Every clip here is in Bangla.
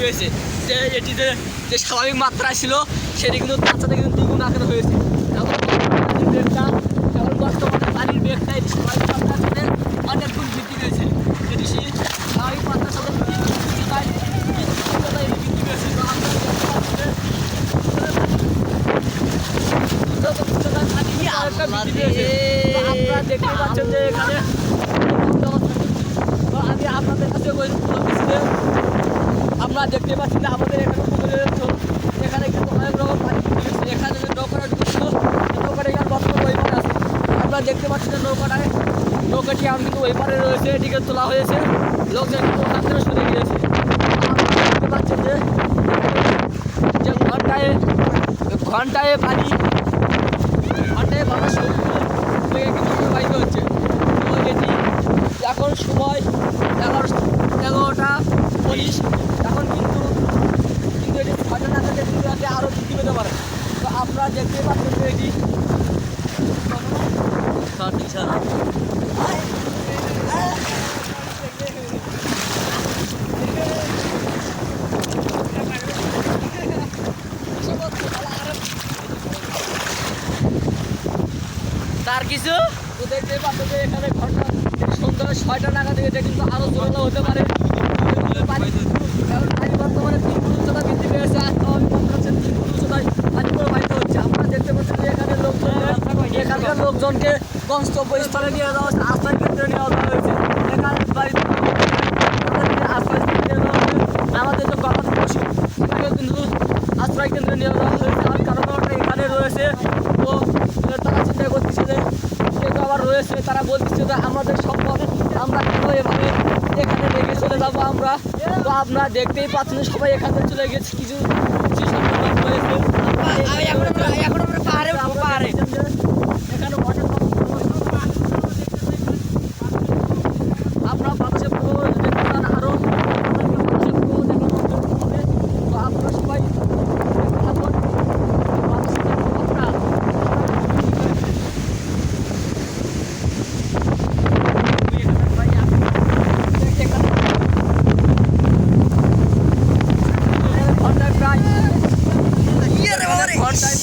হয়েছে, যে এটিতে যে স্বাভাবিক মাত্রা ছিল সেটি কিন্তু তার সাথে কিন্তু দ্বিগুণ আকারে হয়েছে। এখন বেগটা এখন বর্তমানে পানির বেগটা এটি স্বাভাবিক মাত্রার সাথে অনেক গুণ বৃদ্ধি পেয়েছে। এটি স্বাভাবিক মাত্রার সাথে বৃদ্ধি পেয়েছে। আপনারা দেখতে পাচ্ছেন যে এখানে আমি আপনাদের কাছে আপনারা দেখতে পাচ্ছেন যে আমাদের এখানে এখানে কিন্তু অনেক রকম পানি ঢুকেছে। এখানে যে নৌকাটা ঢুকছিল নৌকাটা এখানে বর্তমানে ওই পারে আছে। আপনারা দেখতে পাচ্ছেন যে নৌকাটি এখন কিন্তু ওই পারে রয়েছে, এটিকে তোলা হয়েছে, লোকজন কিন্তু ওখান থেকে সরে গিয়েছে। আপনারা দেখতে পাচ্ছেন যে ঘন্টায় পানি বাতাস প্রবাহিত হচ্ছে। তো এটি এখন সময় 11:19। এখন কিন্তু এটি 6টা নাগাদ রাতে আরও বৃদ্ধি পেতে পারে। তো আপনারা দেখতে পাচ্ছেন যে এটি তার কিছু দেখতে পাচ্ছেন যে এখানে ঘন্টা সন্ধ্যা 6টা নাগাদ থেকে কিন্তু আরও জোরালো হতে পারে। পানি বর্তমানে 3 ফুট উচ্চতা বৃদ্ধি পেয়েছে। তিন ফুট উচ্চতায় পানি প্রবাহিত হচ্ছে। আপনারা দেখতে পাচ্ছেন যে এখানকার লোকজনকে গন্তব্যস্থলে নিয়ে যাওয়া হচ্ছে, আশ্রয় কেন্দ্রে নিয়ে যাওয়া হয়েছে। এখানে বাড়িতে আশ্রয় কেন্দ্রে নেওয়া হয়েছে। আমাদের যে গবাদি পশু সেটাকেও কিন্তু আশ্রয় কেন্দ্রে নিয়ে যাওয়া হয়েছে। আর কারণ এখানে রয়েছে, তো তারা চিন্তা করতেছে যে কেউ আবার রয়েছে, তারা বলতেছে যে আমাদের সম্পদ আমরা কিন্তু এভাবে এখানে রেখে চলে যাবো আমরা। তো আপনারা দেখতেই পাচ্ছেন সবাই এখানে চলে গেছে, কিছু সংখ্যক রয়েছে। এখানে আপনারা বাতাসে দেখতে পান, আরো তো আপনারা সবাই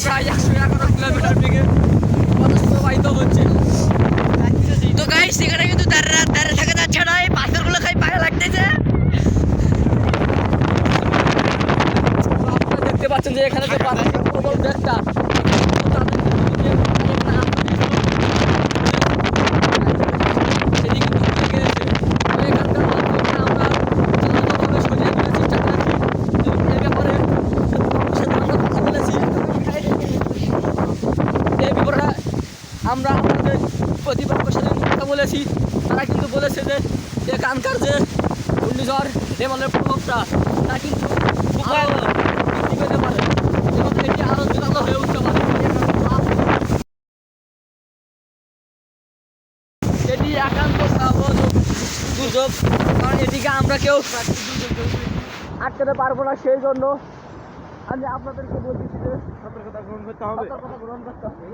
প্রায় 111 কিলোমিটার বেগে বাতাস প্রবাহিত হচ্ছে। তো গাইস এখানে কিন্তু দাঁড়িয়ে থাকা যাচ্ছে না, এই পাথরগুলো খাই পায়ে লাগতেছে। আপনারা দেখতে পাচ্ছেন যে এখানে যে প্রবল ব্যাগটা আমরা আমাদের প্রতিপক্ষের সাথে কথা বলেছি। তারা কিন্তু বলেছে যে এখানকার যে ঘূর্ণিঝড় রেমালের প্রভাবটা তা কিন্তু বৃদ্ধি পেতে পারে এবং এটি আরও জোরালো হয়ে উঠতে পারে। এটি একান্ত দুর্যোগ, কারণ এটিকে আমরা কেউ আটকাতে পারবো না। সেই জন্য আমি আপনাদেরকে বলতেছি যে সতর্কতা গ্রহণ করতে হবে।